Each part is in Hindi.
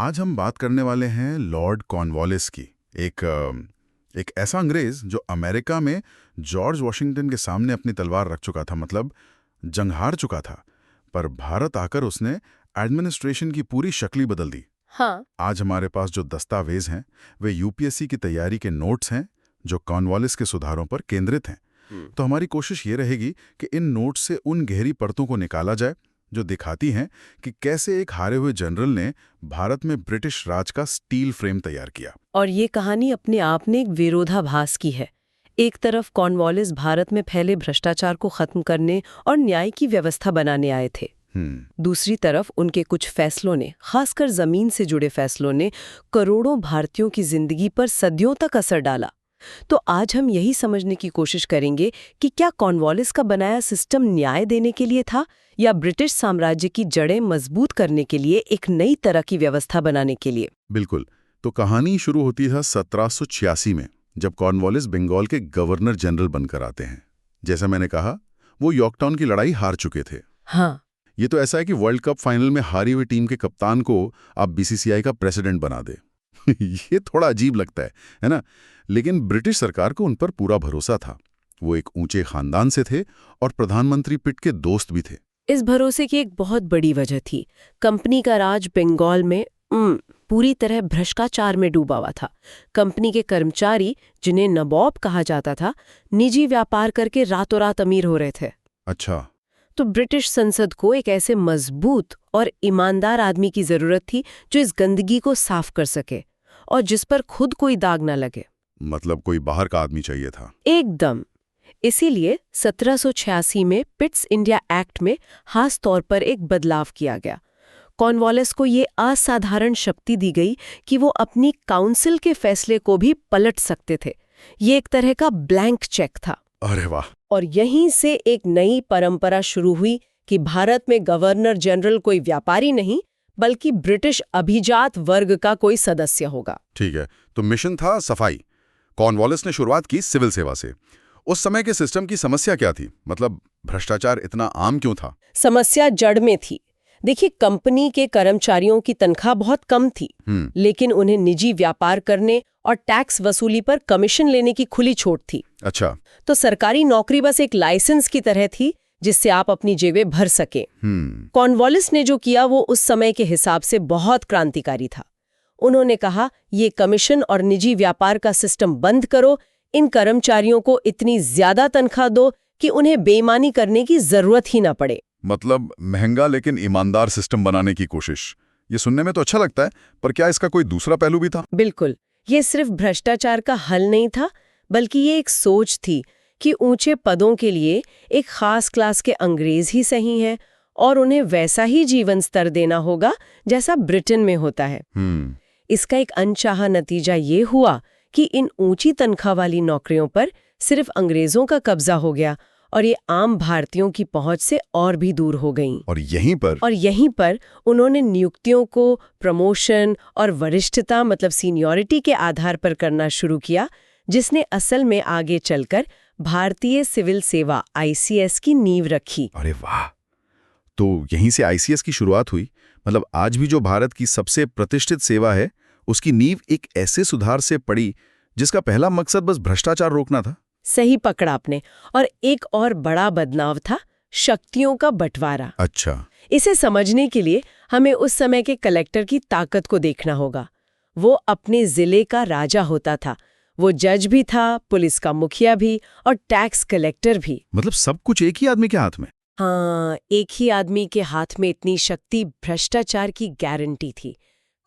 आज हम बात करने वाले हैं लॉर्ड कॉर्नवालिस की। एक ऐसा अंग्रेज जो अमेरिका में जॉर्ज वॉशिंगटन के सामने अपनी तलवार रख चुका था, मतलब जंग हार चुका था, पर भारत आकर उसने एडमिनिस्ट्रेशन की पूरी शक्ल ही बदल दी। हाँ। आज हमारे पास जो दस्तावेज हैं वे यूपीएससी की तैयारी के नोट्स हैं जो कॉर्नवालिस के सुधारों पर केंद्रित हैं। तो हमारी कोशिश ये रहेगी कि इन नोट्स से उन गहरी परतों को निकाला जाए जो दिखाती हैं कि कैसे एक हारे हुए जनरल ने भारत में ब्रिटिश राज का स्टील फ्रेम तैयार किया। और ये कहानी अपने आप में एक विरोधाभास की है। एक तरफ कॉर्नवालिस भारत में फैले भ्रष्टाचार को खत्म करने और न्याय की व्यवस्था बनाने आए थे। दूसरी तरफ उनके कुछ फैसलों ने, खासकर जमीन से जुड़े फैसलों ने, करोड़ों भारतीयों की जिंदगी पर सदियों तक असर डाला। तो आज हम यही समझने की कोशिश करेंगे कि क्या कॉर्नवालिस का बनाया सिस्टम न्याय देने के लिए था या ब्रिटिश साम्राज्य की जड़ें मजबूत करने के लिए एक नई तरह की व्यवस्था बनाने के लिए। बिल्कुल। तो कहानी शुरू होती है 1786 में, जब कॉर्नवालिस बंगाल के गवर्नर जनरल बनकर आते हैं। जैसा मैंने कहा, वो यॉर्कटाउन की लड़ाई हार चुके थे। हाँ। ये तो ऐसा है कि वर्ल्ड कप फाइनल में हारी हुई टीम के कप्तान को आप बीसीसीआई का प्रेसिडेंट बना दे। ये थोड़ा अजीब लगता है ना? लेकिन ब्रिटिश सरकार को उन पर पूरा भरोसा था। वो एक ऊंचे खानदान से थे और प्रधानमंत्री पिट के दोस्त भी थे। इस भरोसे की एक बहुत बड़ी वजह थी, कंपनी का राज बंगाल में पूरी तरह भ्रष्टाचार में डूबा हुआ था। कंपनी के कर्मचारी, जिन्हें नवाब कहा जाता था, निजी व्यापार करके रातों रात अमीर हो रहे थे। अच्छा। तो ब्रिटिश संसद को एक ऐसे मजबूत और ईमानदार आदमी की जरूरत थी जो इस गंदगी को साफ कर सके और जिस पर खुद कोई दाग न लगे। मतलब कोई बाहर का आदमी चाहिए था। एकदम। इसीलिए 1786 में पिट्स इंडिया एक्ट में खास तौर पर एक बदलाव किया गया। कॉर्नवालिस को ये असाधारण शक्ति दी गई कि वो अपनी काउंसिल के फैसले को भी पलट सकते थे। ये एक तरह का ब्लैंक चेक था। अरे वाह। और यहीं से एक नई परंपरा शुरू हुई कि भारत में गवर्नर जनरल कोई व्यापारी नहीं, बल्कि ब्रिटिश अभिजात वर्ग का कोई सदस्य होगा। ठीक है, तो मिशन था सफाई। कॉर्नवालिस ने शुरुआत की सिविल सेवा से। उस समय के सिस्टम की समस्या क्या थी? मतलब भ्रष्टाचार इतना आम क्यों था? समस्या जड़ में थी। देखिए, कंपनी के कर्मचारियों की तनख्वाह बहुत कम थी, लेकिन उन्हें निजी व्यापार करने और टैक्स वसूली पर कमीशन लेने की खुली छूट थी। अच्छा। तो सरकारी नौकरी बस एक लाइसेंस की तरह थी जिससे आप अपनी जेबें भर सके। कॉर्नवालिस ने जो किया वो उस समय के हिसाब से बहुत क्रांतिकारी था। उन्होंने कहा, ये कमीशन और निजी व्यापार का सिस्टम बंद करो, इन कर्मचारियों को इतनी ज्यादा तनख्वाह दो कि उन्हें बेईमानी करने की जरूरत ही ना पड़े। मतलब महंगा लेकिन ईमानदार सिस्टम बनाने की कोशिश। ये सुनने में तो अच्छा लगता है, पर क्या इसका कोई दूसरा पहलू भी था? बिल्कुल। ये सिर्फ भ्रष्टाचार का हल नहीं था, बल्कि ये एक सोच थी कि ऊंचे पदों के लिए एक खास क्लास के अंग्रेज ही सही हैं और उन्हें वैसा ही जीवन स्तर देना होगा जैसा ब्रिटेन में होता है। इसका एक अनचाहा नतीजा ये हुआ कि इन ऊंची तनख्वाह वाली नौकरियों पर सिर्फ अंग्रेजों का कब्जा हो गया और ये आम भारतीयों की पहुंच से और भी दूर हो गईं। और यहीं पर उन्होंने नियुक्तियों को प्रमोशन और वरिष्ठता, मतलब सीनियरिटी के आधार पर करना शुरू किया, जिसने असल में आगे चलकर भारतीय सिविल सेवा आईसीएस की नींव रखी। अरे वाह। तो यहीं से आईसीएस की शुरुआत हुई। मतलब आज भी जो भारत की सबसे प्रतिष्ठित सेवा है, उसकी नींव एक ऐसे सुधार से पड़ी जिसका पहला मकसद बस भ्रष्टाचार रोकना था। सही पकड़ा आपने। और एक और बड़ा बदलाव था शक्तियों का बंटवारा। अच्छा। इसे समझने के लिए हमें उस समय के कलेक्टर की ताकत को देखना होगा। वो अपने जिले का राजा होता था। वो जज भी था, पुलिस का मुखिया भी और टैक्स कलेक्टर भी। मतलब सब कुछ एक ही आदमी के हाथ में? हाँ, एक ही आदमी के हाथ में इतनी शक्ति भ्रष्टाचार की गारंटी थी।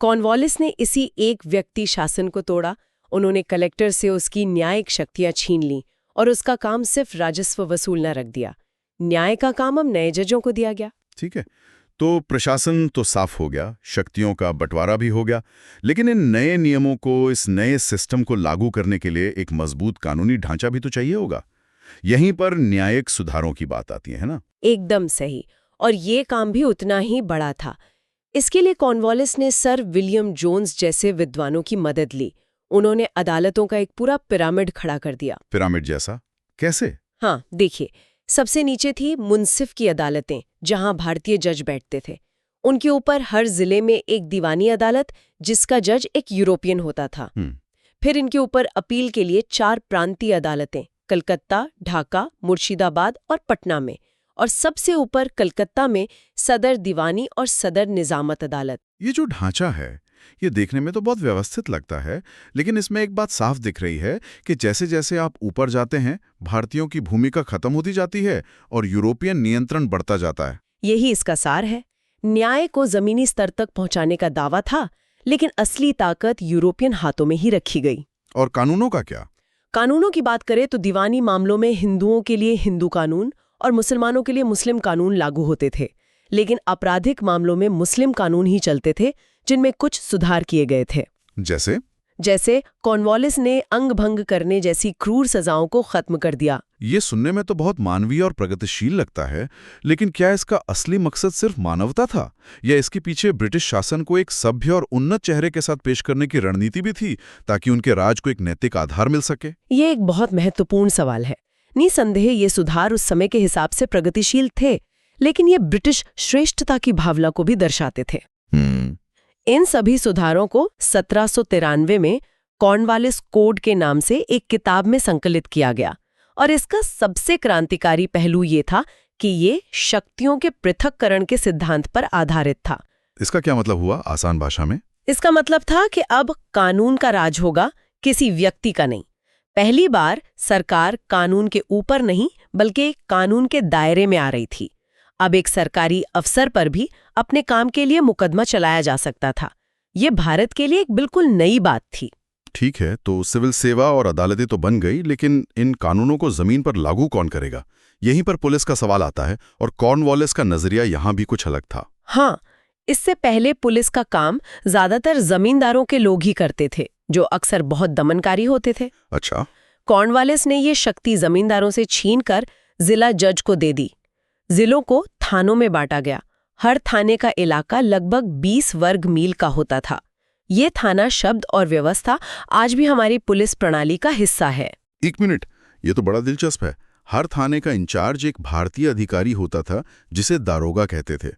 कॉर्नवालिस ने इसी एक व्यक्ति शासन को तोड़ा। उन्होंने कलेक्टर से उसकी न्यायिक शक्तियां छीन लीं और उसका काम सिर्फ राजस्व वसूलना रख दिया। न्याय का काम अब नए जजों को दिया गया। ठीक है, तो प्रशासन तो साफ हो गया, शक्तियों का बंटवारा भी हो गया, लेकिन इन नए नियमों को, इस नए सिस्टम को लागू करने के लिए एक मजबूत कानूनी ढांचा भी तो चाहिए होगा। यहीं पर न्यायिक सुधारों की बात आती है ना? एकदम सही। और ये काम भी उतना ही बड़ा था। इसके लिए कॉर्नवालिस ने सर विलियम जोन्स जैसे विद्वानों की मदद ली। उन्होंने अदालतों का एक पूरा पिरामिड खड़ा कर दिया। पिरामिड जैसा? कैसे? हाँ, देखिए, सबसे नीचे थी मुंसिफ की अदालतें, जहां भारतीय जज बैठते थे। उनके ऊपर हर जिले में एक दीवानी अदालत जिसका जज एक यूरोपियन होता था। फिर इनके ऊपर अपील के लिए 4 प्रांतीय अदालतें, कलकत्ता, ढाका, मुर्शिदाबाद और पटना में, और सबसे ऊपर कलकत्ता में सदर दीवानी और सदर निजामत अदालत। ये जो ढांचा है ये देखने में तो बहुत व्यवस्थित लगता है, लेकिन इसमें एक बात साफ दिख रही है कि जैसे जैसे आप ऊपर जाते हैं भारतीयों की भूमिका खत्म होती जाती है और यूरोपियन नियंत्रण बढ़ता जाता है। यही इसका सार है। न्याय को जमीनी स्तर तक पहुंचाने का दावा था, लेकिन असली ताकत यूरोपियन हाथों में ही रखी गई। और कानूनों का क्या? कानूनों की बात करें तो दीवानी मामलों में हिंदुओं के लिए हिंदू कानून और मुसलमानों के लिए मुस्लिम कानून लागू होते थे, लेकिन आपराधिक मामलों में मुस्लिम कानून ही चलते थे, जिनमें कुछ सुधार किए गए थे। जैसे कॉर्नवालिस ने अंग भंग करने जैसी क्रूर सजाओं को खत्म कर दिया। ये सुनने में तो बहुत मानवीय और प्रगतिशील लगता है, लेकिन क्या इसका असली मकसद सिर्फ मानवता था या इसके पीछे ब्रिटिश शासन को एक सभ्य और उन्नत चेहरे के साथ पेश करने की रणनीति भी थी ताकि उनके राज को एक नैतिक आधार मिल सके? ये एक बहुत महत्वपूर्ण सवाल है। निसंदेह ये सुधार उस समय के हिसाब से प्रगतिशील थे, लेकिन ये ब्रिटिश श्रेष्ठता की भावना को भी दर्शाते थे। इन सभी सुधारों को 1793 में कॉर्नवालिस कोड के नाम से एक किताब में संकलित किया गया, और इसका सबसे क्रांतिकारी पहलू ये था कि ये शक्तियों के पृथक्करण के सिद्धांत पर आधारित था। इसका क्या मतलब हुआ आसान भाषा में? इसका मतलब था कि अब कानून का राज होगा, किसी व्यक्ति का नहीं। पहली बार सरकार कानून के ऊपर नहीं बल्कि कानून के दायरे में आ रही थी। अब एक सरकारी अफसर पर भी अपने काम के लिए मुकदमा चलाया जा सकता था। ये भारत के लिए एक बिल्कुल नई बात थी। ठीक है, तो सिविल सेवा और अदालतें तो बन गई, लेकिन इन कानूनों को जमीन पर लागू कौन करेगा? यहीं पर पुलिस का सवाल आता है, और कॉर्नवालिस का नजरिया यहाँ भी कुछ अलग था। हाँ, इससे पहले पुलिस का काम ज्यादातर जमींदारों के लोग ही करते थे, जो अक्सर बहुत दमनकारी होते थे। अच्छा। कॉर्नवालिस ने ये शक्ति जमींदारों से छीनकर जिला जज को दे दी। जिलों को थानों में बांटा गया। हर थाने का इलाका लगभग 20 वर्ग मील का होता था। ये थाना शब्द और व्यवस्था आज भी हमारी पुलिस प्रणाली का हिस्सा है। एक मिनट, ये तो बड़ा दिलचस्प है। हर थाने का इंचार्ज एक भारतीय अधिकारी होता था जिसे दारोगा कहते थे।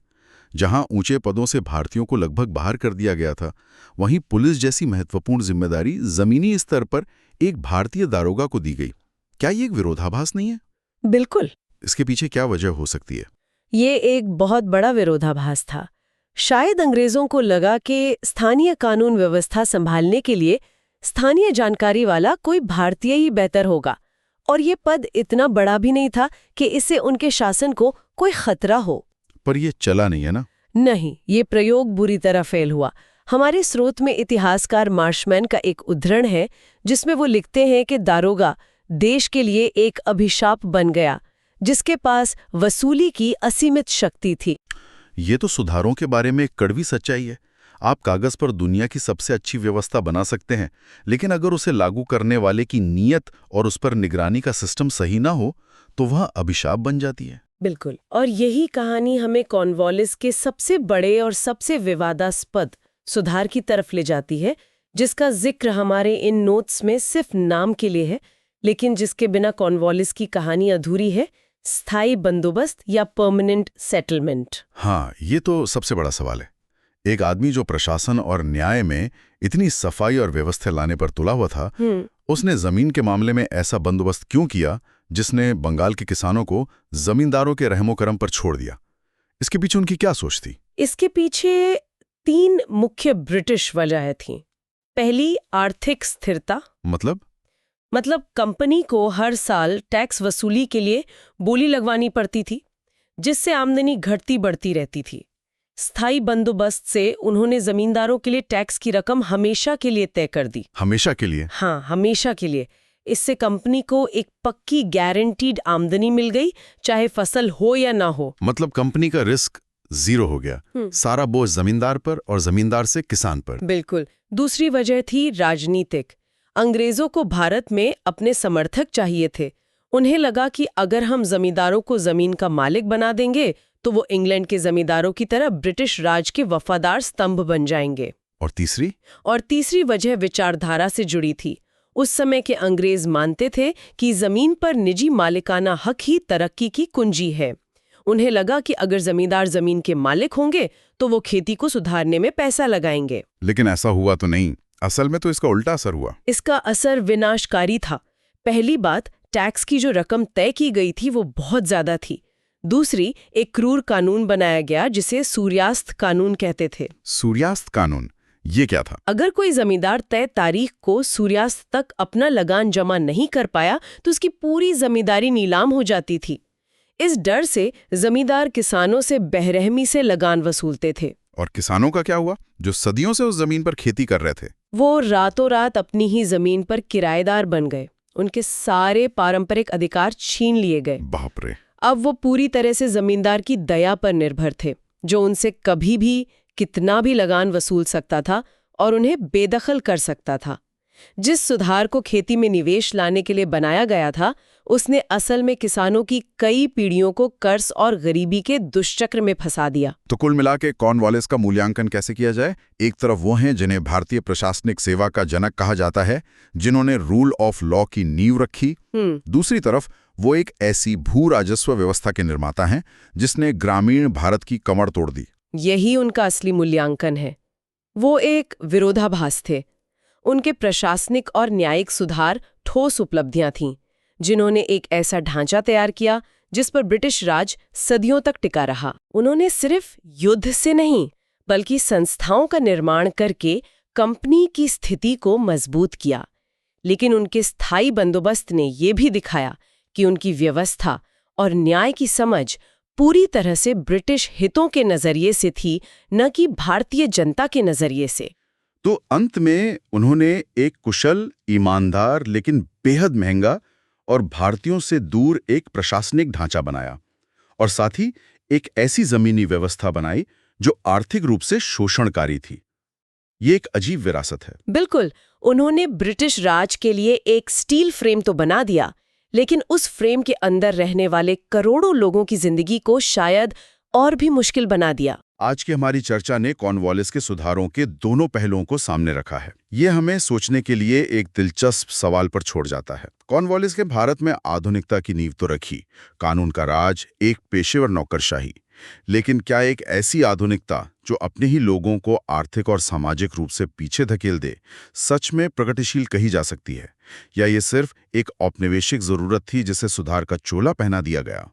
जहां ऊंचे पदों से भारतीयों को लगभग बाहर कर दिया गया था, वहीं पुलिस जैसी महत्वपूर्ण जिम्मेदारी जमीनी स्तर पर एक भारतीय दारोगा को दी गई। क्या ये एक विरोधाभास नहीं है? बिल्कुल। इसके पीछे क्या वजह हो सकती है? ये एक बहुत बड़ा विरोधाभास था। शायद अंग्रेजों को लगा कि स्थानीय कानून व्यवस्था संभालने के लिए स्थानीय जानकारी वाला कोई भारतीय ही बेहतर होगा, और ये पद इतना बड़ा भी नहीं था कि इससे उनके शासन को कोई खतरा हो। पर ये चला नहीं है ना? नहीं, ये प्रयोग बुरी तरह फेल हुआ। हमारे स्रोत में इतिहासकार मार्शमैन का एक उद्धरण है जिसमें वो लिखते हैं कि दारोगा देश के लिए एक अभिशाप बन गया जिसके पास वसूली की असीमित शक्ति थी। ये तो सुधारों के बारे में एक कड़वी सच्चाई है। आप कागज पर दुनिया की सबसे अच्छी व्यवस्था बना सकते हैं, लेकिन अगर उसे लागू करने वाले की नीयत और उस पर निगरानी का सिस्टम सही ना हो तो वह अभिशाप बन जाती है। बिल्कुल, और यही कहानी हमें कॉर्नवालिस के सबसे बड़े और सबसे विवादास्पद सुधार की तरफ ले जाती है, जिसका जिक्र हमारे इन नोट्स में सिर्फ नाम के लिए है, लेकिन जिसके बिना कॉर्नवालिस की कहानी अधूरी है। स्थायी बंदोबस्त या परमानेंट सेटलमेंट। हाँ, ये तो सबसे बड़ा सवाल है। एक आदमी जो प्रशासन और न्याय में इतनी सफाई और व्यवस्था लाने पर तुला हुआ था, उसने जमीन के मामले में ऐसा बंदोबस्त क्यों किया जिसने बंगाल के किसानों को जमींदारों के रहमो करम पर छोड़ दिया? इसके पीछे उनकी क्या सोच थी? इसके पीछे 3 मुख्य ब्रिटिश वजहें थीं। पहली, आर्थिक स्थिरता। मतलब कंपनी को हर साल टैक्स वसूली के लिए बोली लगवानी पड़ती थी, जिससे आमदनी घटती बढ़ती रहती थी। स्थायी बंदोबस्त से उन्होंने जमींदारों के लिए टैक्स की रकम हमेशा के लिए तय कर दी। हमेशा के लिए? हाँ, हमेशा के लिए। इससे कंपनी को एक पक्की गारंटीड आमदनी मिल गई, चाहे फसल हो या ना हो। मतलब कंपनी का रिस्क जीरो हो गया। सारा बोझ जमींदार पर और जमींदार से किसान पर। बिल्कुल। दूसरी वजह थी राजनीतिक। अंग्रेजों को भारत में अपने समर्थक चाहिए थे। उन्हें लगा कि अगर हम जमींदारों को जमीन का मालिक बना देंगे तो वो इंग्लैंड के जमींदारों की तरह ब्रिटिश राज के वफादार स्तंभ बन जाएंगे। और तीसरी वजह विचारधारा से जुड़ी थी। उस समय के अंग्रेज मानते थे कि जमीन पर निजी मालिकाना हक ही तरक्की की कुंजी है। उन्हें लगा कि अगर जमींदार जमीन के मालिक होंगे तो वो खेती को सुधारने में पैसा लगाएंगे। लेकिन ऐसा हुआ तो नहीं। असल में तो इसका उल्टा असर हुआ। इसका असर विनाशकारी था। पहली बात, टैक्स की जो रकम तय की गई थी वो बहुत ज्यादा थी। दूसरी, एक क्रूर कानून बनाया गया जिसे सूर्यास्त कानून कहते थे। सूर्यास्त कानून, ये क्या था? अगर कोई जमींदार तय तारीख को सूर्यास्त तक अपना लगान जमा नहीं कर पाया तो उसकी पूरी जमींदारी नीलाम हो जाती थी। इस डर से जमींदार किसानों से बेरहमी से लगान वसूलते थे। और किसानों का क्या हुआ, जो सदियों से उस जमीन पर खेती कर रहे थे? वो रातों रात अपनी ही जमीन पर किराएदार बन गए। उनके सारे पारंपरिक अधिकार छीन लिए गए। बाप रे। अब वो पूरी तरह से जमींदार की दया पर निर्भर थे, जो उनसे कभी भी कितना भी लगान वसूल सकता था और उन्हें बेदखल कर सकता था। जिस सुधार को खेती में निवेश लाने के लिए बनाया गया था, उसने असल में किसानों की कई पीढ़ियों को कर्ज और गरीबी के दुष्चक्र में फंसा दिया। तो कुल मिला के कॉर्नवालिस का मूल्यांकन कैसे किया जाए? एक तरफ वो हैं जिन्हें भारतीय प्रशासनिक सेवा का जनक कहा जाता है, जिन्होंने रूल ऑफ लॉ की नींव रखी। दूसरी तरफ वो एक ऐसी भू राजस्व व्यवस्था के निर्माता हैं जिसने ग्रामीण भारत की कमर तोड़ दी। यही उनका असली मूल्यांकन है। वो एक विरोधाभास थे। उनके प्रशासनिक और न्यायिक सुधार ठोस उपलब्धियां थीं, जिन्होंने एक ऐसा ढांचा तैयार किया जिस पर ब्रिटिश राज सदियों तक टिका रहा। उन्होंने सिर्फ युद्ध से नहीं, बल्कि संस्थाओं का निर्माण करके कंपनी की स्थिति को मजबूत किया। लेकिन उनके स्थायी बंदोबस्त ने यह भी दिखाया कि उनकी व्यवस्था और न्याय की समझ पूरी तरह से ब्रिटिश हितों के नजरिए से थी, न कि भारतीय जनता के नजरिए से। तो अंत में उन्होंने एक कुशल, ईमानदार लेकिन बेहद महंगा और भारतीयों से दूर एक प्रशासनिक ढांचा बनाया, और साथ ही एक ऐसी जमीनी व्यवस्था बनाई जो आर्थिक रूप से शोषणकारी थी। ये एक अजीब विरासत है। बिल्कुल। उन्होंने ब्रिटिश राज के लिए एक स्टील फ्रेम तो बना दिया, लेकिन उस फ्रेम के अंदर रहने वाले करोड़ों लोगों की जिंदगी को शायद और भी मुश्किल बना दिया। आज की हमारी चर्चा ने कॉर्नवालिस के सुधारों के दोनों पहलुओं को सामने रखा है। ये हमें सोचने के लिए एक दिलचस्प सवाल पर छोड़ जाता है। कॉर्नवालिस के भारत में आधुनिकता की नींव तो रखी, कानून का राज, एक पेशेवर नौकरशाही, लेकिन क्या एक ऐसी आधुनिकता जो अपने ही लोगों को आर्थिक और सामाजिक रूप से पीछे धकेल दे, सच में प्रगतिशील कही जा सकती है, या ये सिर्फ एक औपनिवेशिक जरूरत थी जिसे सुधार का चोला पहना दिया गया?